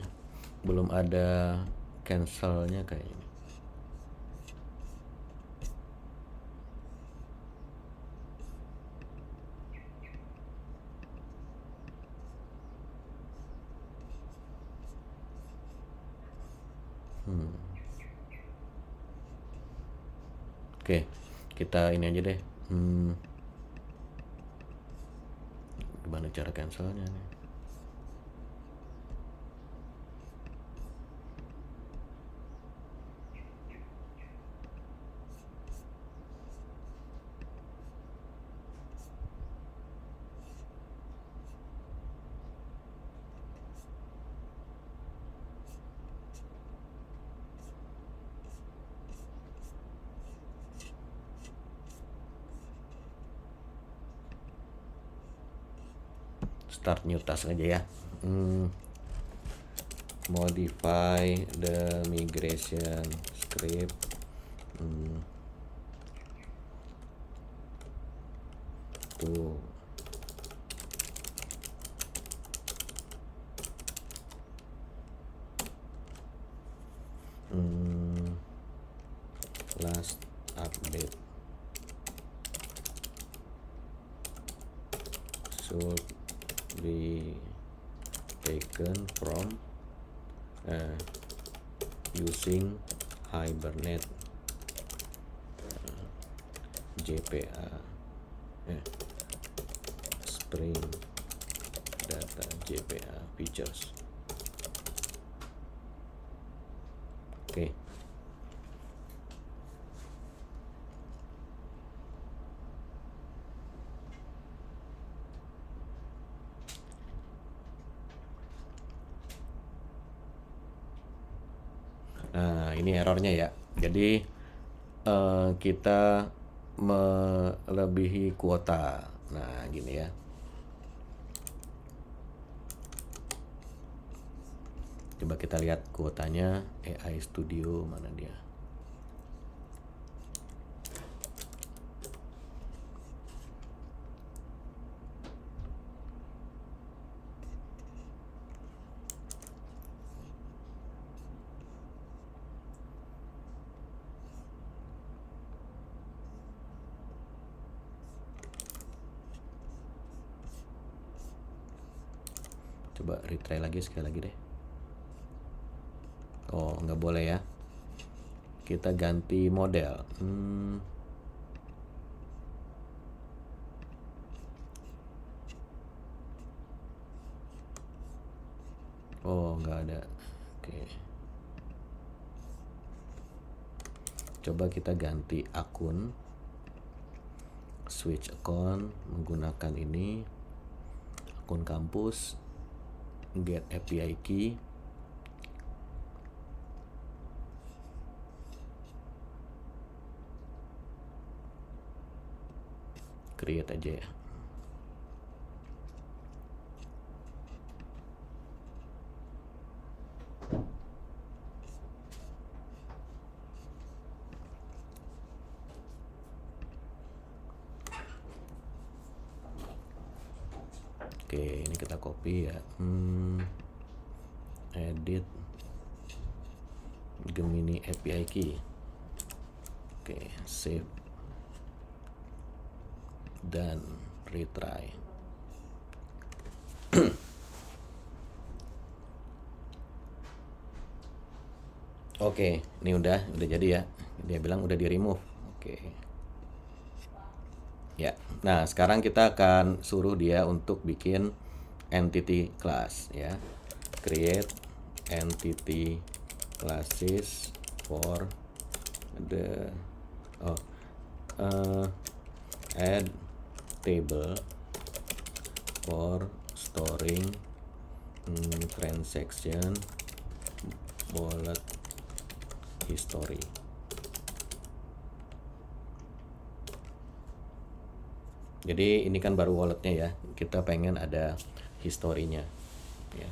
A: belum ada cancelnya kayaknya. Oke, kita ini aja deh. Gimana cara cancelnya nih? Start new task aja ya. Modify the migration script to last update should be taken from using Hibernate JPA Spring Data JPA features. Oke. Nah, ini errornya ya. Jadi kita melebihi kuota. Nah, gini ya. Coba kita lihat kuotanya AI Studio, mana dia? Coba retry lagi sekali lagi deh. Oh, nggak boleh ya. Kita ganti model. Oh, nggak ada. Oke. Coba kita ganti akun. Switch account menggunakan ini. Akun kampus. Get API key. Create aja ya. Oke, ini kita copy ya. Edit Gemini API key. Oke, save dan retry. Oke, ini udah jadi ya. Dia bilang udah di remove. Oke. Ya. Nah, sekarang kita akan suruh dia untuk bikin entity class ya. Create entity classes for the oh uh, add table for storing transaction wallet history. Jadi ini kan baru walletnya ya, kita pengen ada historinya ya.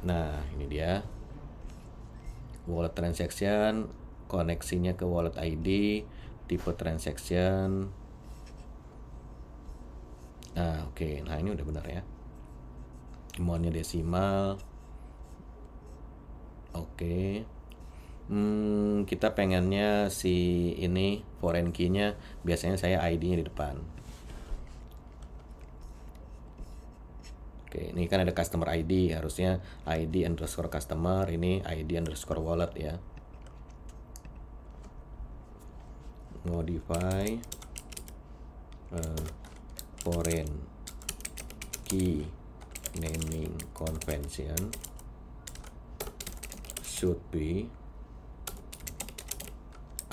A: Nah ini dia wallet transaction, koneksinya ke wallet ID, tipe transaction. Nah oke, nah ini udah benar ya. Maunya desimal. Oke. Kita pengennya si ini foreign key-nya biasanya saya ID-nya di depan. Oke, ini kan ada customer ID, harusnya ID underscore customer, ini ID underscore wallet ya. Modify foreign key naming convention should be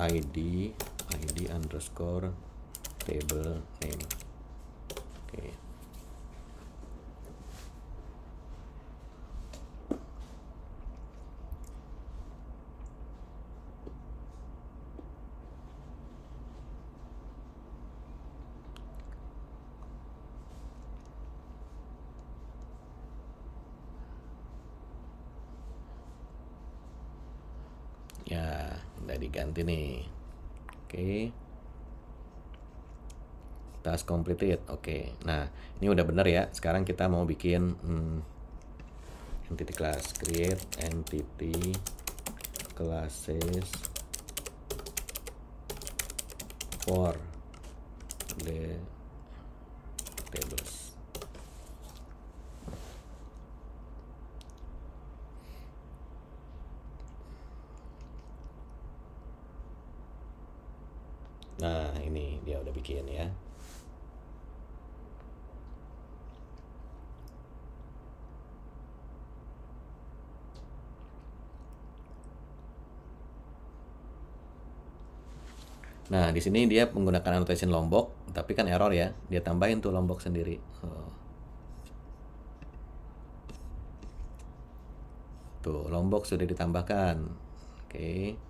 A: ID underscore table name. Oke. Ya, udah diganti nih. Oke. Task completed. Oke. Nah, ini udah bener ya. Sekarang kita mau bikin entity class. Create entity classes for the tables. Nah, ini dia udah bikin ya. Nah, di sini dia menggunakan annotation Lombok, tapi kan error ya. Dia tambahin tuh Lombok sendiri. Tuh, Lombok sudah ditambahkan. Oke.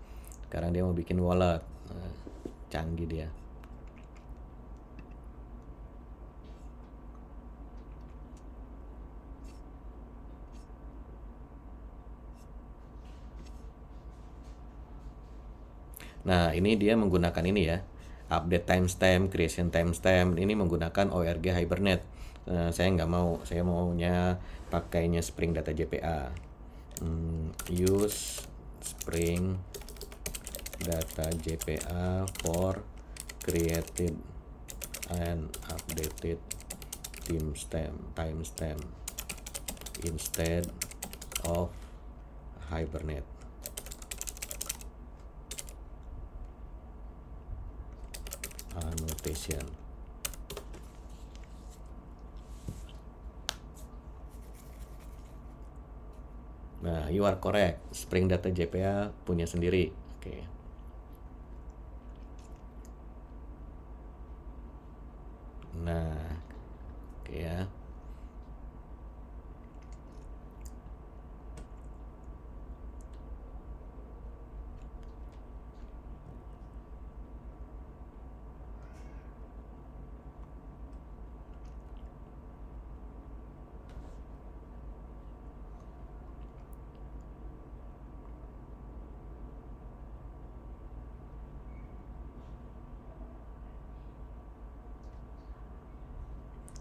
A: Sekarang dia mau bikin wallet. Nah, canggih dia. Nah, ini dia menggunakan ini ya. Update timestamp, creation timestamp. Ini menggunakan ORG Hibernate. Saya nggak mau. Saya maunya pakainya Spring Data JPA. Use Spring Data JPA for created and updated timestamp instead of Hibernate. Annotation. Nah, you are correct. Spring Data JPA punya sendiri. Oke. Nah, oke ya.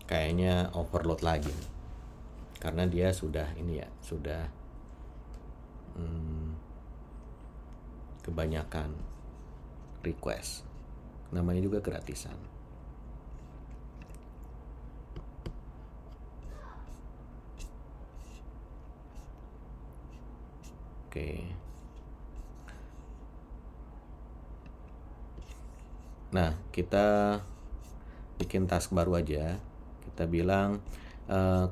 A: Kayaknya overload lagi karena dia sudah ini ya, sudah kebanyakan request. Namanya juga gratisan. Oke. Nah, kita bikin task baru aja. Kita bilang,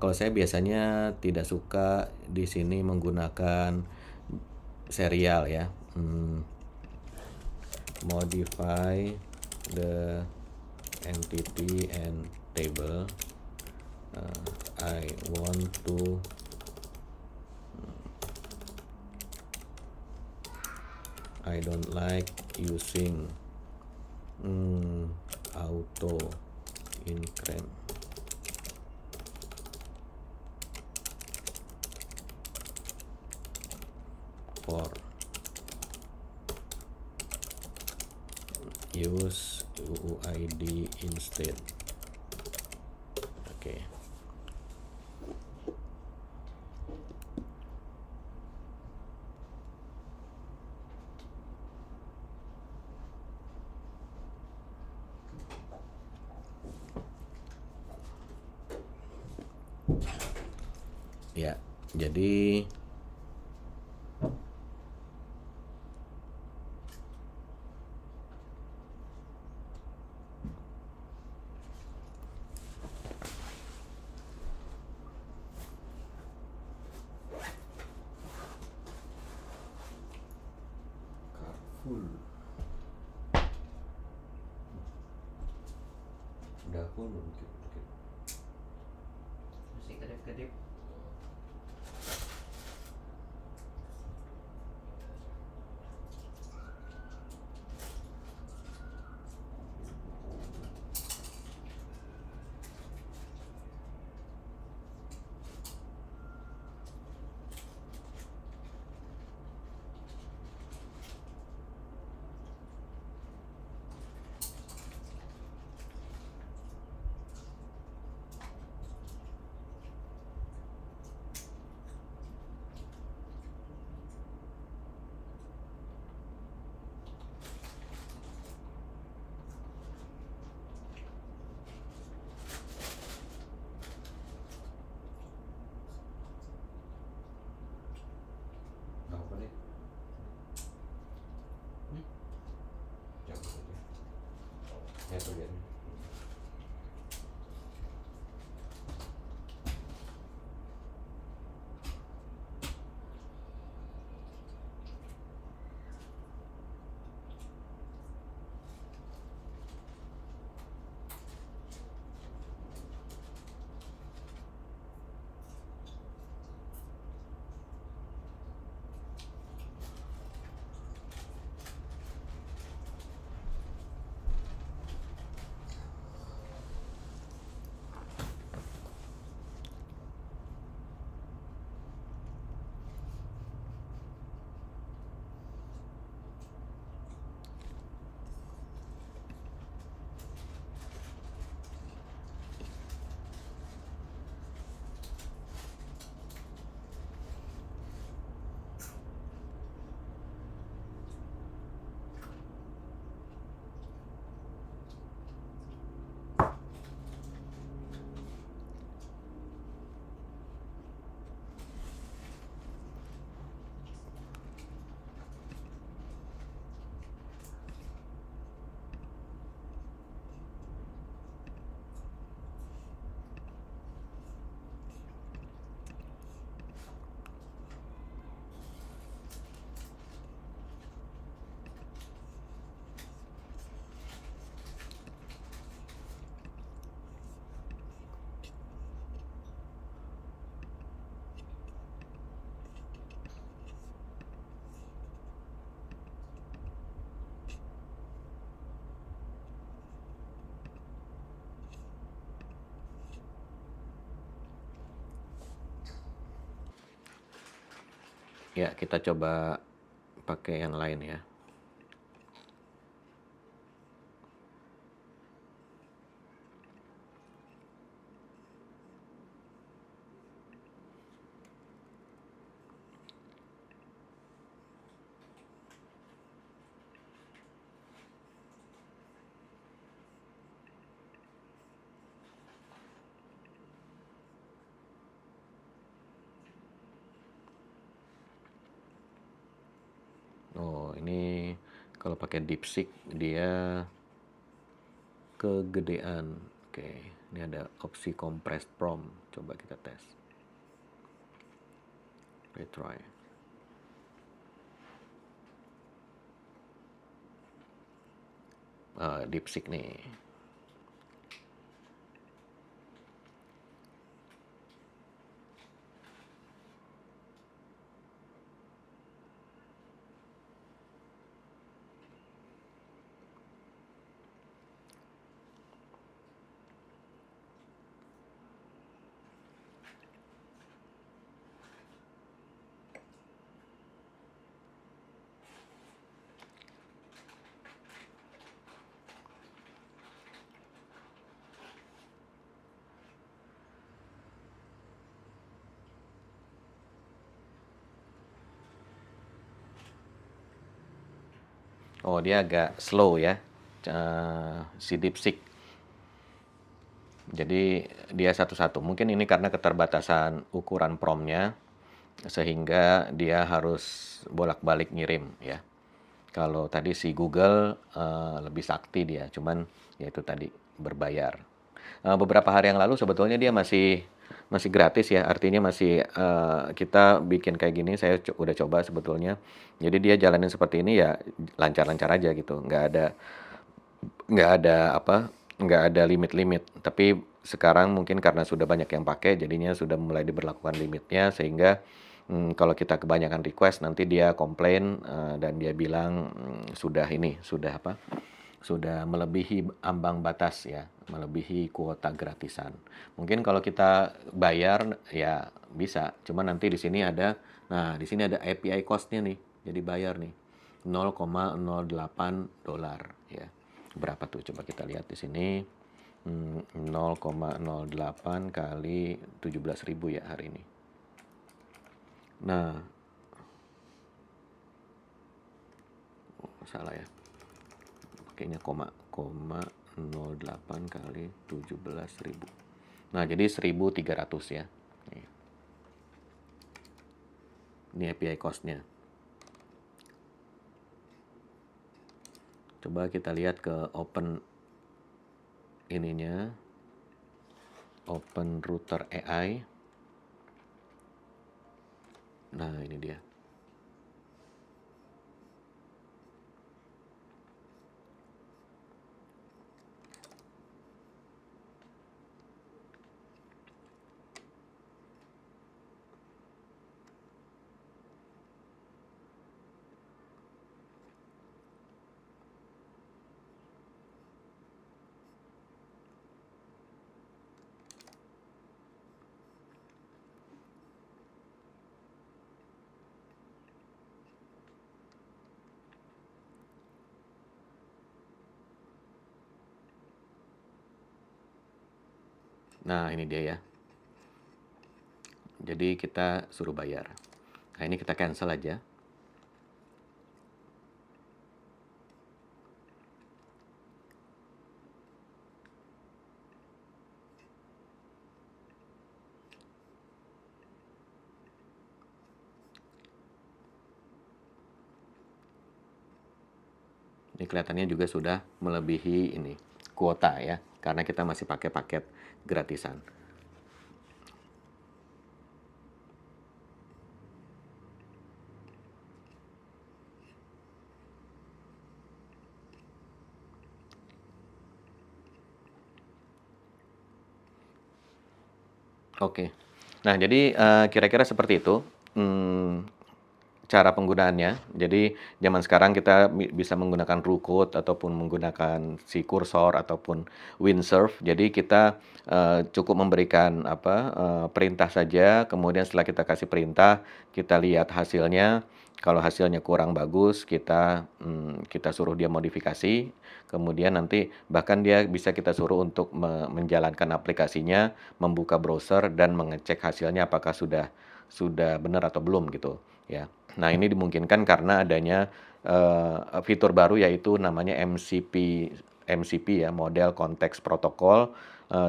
A: kalau saya biasanya tidak suka di sini menggunakan serial ya. Modify the entity and table. I want to I don't like using auto increment for use UUID instead. Oke. Ya, jadi udah full mungkin.
B: Masih kedip-kedip.
A: Apa deh? Cabut aja. Ya tuh ya. Ya, kita coba pakai yang lain ya. Kalau pakai DeepSeek dia kegedean. Oke, ini ada opsi compressed prompt. Coba kita tes. Retry. DeepSeek nih. Oh, dia agak slow ya, si DeepSeek. Jadi dia satu-satu. Mungkin ini karena keterbatasan ukuran promptnya, sehingga dia harus bolak-balik ngirim ya. Kalau tadi si Google lebih sakti dia, cuman ya itu tadi berbayar. Beberapa hari yang lalu sebetulnya dia masih gratis ya, artinya masih kita bikin kayak gini, saya udah coba sebetulnya. Jadi dia jalanin seperti ini ya lancar-lancar aja gitu, nggak ada limit-limit. Tapi sekarang mungkin karena sudah banyak yang pakai, jadinya sudah mulai diberlakukan limitnya, sehingga kalau kita kebanyakan request nanti dia komplain dan dia bilang sudah melebihi ambang batas ya, melebihi kuota gratisan. Mungkin kalau kita bayar ya bisa, cuma nanti di sini ada API cost-nya nih, jadi bayar nih $0,08 ya. Berapa tuh? Coba kita lihat di sini. 0,08 kali 17.000 ya hari ini. Nah, salah ya. Pakainya koma 08 kali 17.000. Nah, jadi 1.300 ya. Ini API cost-nya. Coba kita lihat ke open ininya. Open router AI. Nah, ini dia. Nah, ini dia ya. Jadi kita suruh bayar. Nah, ini kita cancel aja. Ini kelihatannya juga sudah melebihi ini kuota ya, karena kita masih pakai paket gratisan. Oke. Nah, jadi kira-kira seperti itu cara penggunaannya. Jadi zaman sekarang kita bisa menggunakan Roo-code ataupun menggunakan si kursor ataupun windsurf. Jadi kita cukup memberikan perintah saja, kemudian setelah kita kasih perintah, kita lihat hasilnya. Kalau hasilnya kurang bagus, kita suruh dia modifikasi. Kemudian nanti bahkan dia bisa kita suruh untuk menjalankan aplikasinya, membuka browser dan mengecek hasilnya apakah sudah benar atau belum gitu ya. Nah, ini dimungkinkan karena adanya fitur baru yaitu namanya MCP ya, Model Context Protocol,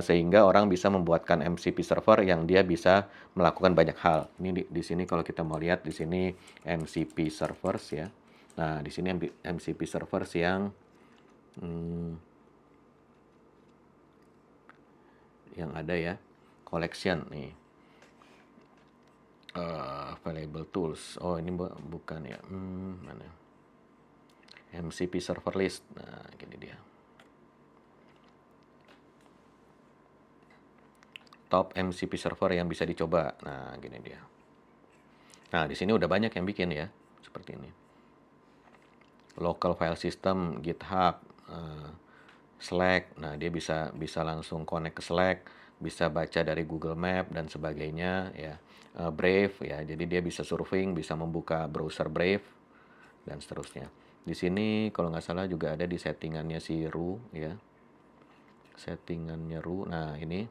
A: sehingga orang bisa membuatkan MCP server yang dia bisa melakukan banyak hal. Ini di sini kalau kita mau lihat di sini MCP servers ya. Nah, di sini MCP servers hmm, yang ada ya, collection nih, available tools. Oh, ini bukan ya. Mana? MCP server list. Nah, gini dia. Top MCP server yang bisa dicoba. Nah, gini dia. Nah, di sini udah banyak yang bikin ya, seperti ini. Local file system, GitHub, Slack. Nah, dia bisa langsung connect ke Slack, bisa baca dari Google Map dan sebagainya ya. Brave ya. Jadi dia bisa surfing, bisa membuka browser Brave dan seterusnya. Di sini kalau nggak salah juga ada di settingannya si Ru ya. Settingannya Ru. Nah, ini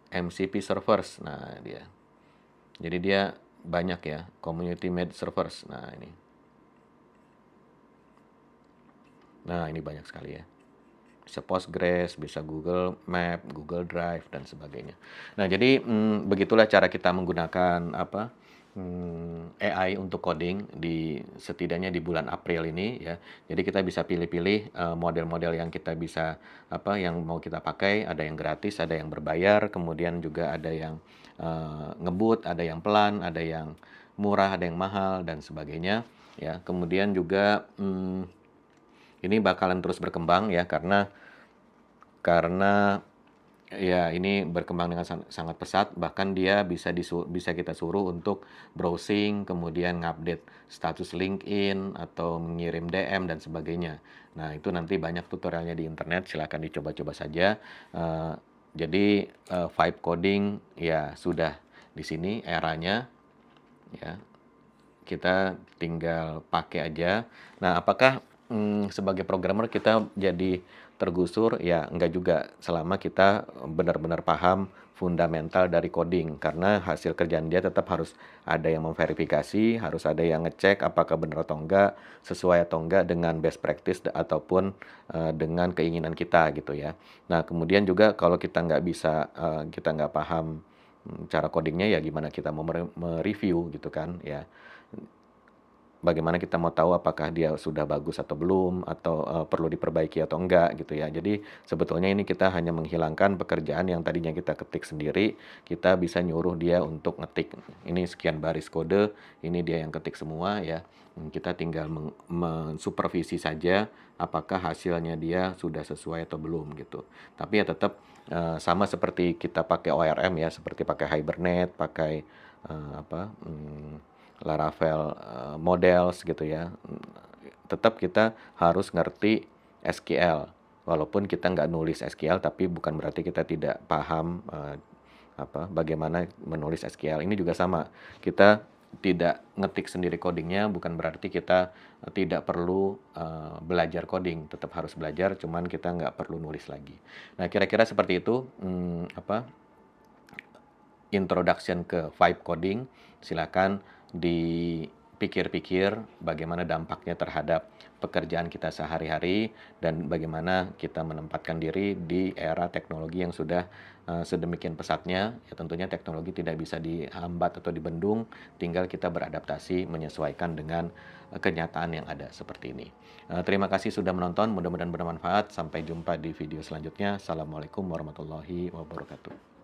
A: MCP servers. Nah, dia. Jadi dia banyak ya, community made servers. Nah, ini. Nah, ini banyak sekali ya. Bisa Postgres, bisa Google Map, Google Drive dan sebagainya. Nah, jadi begitulah cara kita menggunakan AI untuk coding setidaknya di bulan April ini ya. Jadi kita bisa pilih-pilih model-model yang kita bisa yang mau kita pakai. Ada yang gratis, ada yang berbayar, kemudian juga ada yang ngebut, ada yang pelan, ada yang murah, ada yang mahal dan sebagainya ya. Kemudian juga ini bakalan terus berkembang ya karena ya ini berkembang dengan sangat pesat, bahkan dia bisa kita suruh untuk browsing, kemudian ngupdate status LinkedIn atau mengirim DM dan sebagainya. Nah, itu nanti banyak tutorialnya di internet, silakan dicoba-coba saja. Jadi vibe coding ya sudah di sini eranya ya. Kita tinggal pakai aja. Nah, apakah sebagai programmer kita jadi tergusur? Ya, enggak juga. Selama kita benar-benar paham fundamental dari coding. Karena hasil kerjaan dia tetap harus ada yang memverifikasi, harus ada yang ngecek apakah benar atau enggak, sesuai atau enggak dengan best practice ataupun dengan keinginan kita gitu ya. Nah, kemudian juga kalau kita nggak bisa, kita nggak paham cara codingnya, ya gimana kita mau mereview gitu kan ya. Bagaimana kita mau tahu apakah dia sudah bagus atau belum, atau perlu diperbaiki atau enggak gitu ya. Jadi sebetulnya ini kita hanya menghilangkan pekerjaan yang tadinya kita ketik sendiri, kita bisa nyuruh dia untuk ngetik. Ini sekian baris kode, ini dia yang ketik semua ya. Kita tinggal mensupervisi saja apakah hasilnya dia sudah sesuai atau belum gitu. Tapi ya tetap sama seperti kita pakai ORM ya, seperti pakai Hibernate, pakai Laravel models gitu ya. Tetap kita harus ngerti SQL. Walaupun kita nggak nulis SQL, tapi bukan berarti kita tidak paham bagaimana menulis SQL. Ini juga sama. Kita tidak ngetik sendiri codingnya, bukan berarti kita tidak perlu belajar coding. Tetap harus belajar, cuman kita nggak perlu nulis lagi. Nah, kira-kira seperti itu introduction ke vibe coding. Silakan dipikir-pikir bagaimana dampaknya terhadap pekerjaan kita sehari-hari dan bagaimana kita menempatkan diri di era teknologi yang sudah sedemikian pesatnya. Ya, tentunya teknologi tidak bisa dihambat atau dibendung, tinggal kita beradaptasi menyesuaikan dengan kenyataan yang ada seperti ini. Terima kasih sudah menonton, mudah-mudahan bermanfaat. Sampai jumpa di video selanjutnya. Assalamualaikum warahmatullahi wabarakatuh.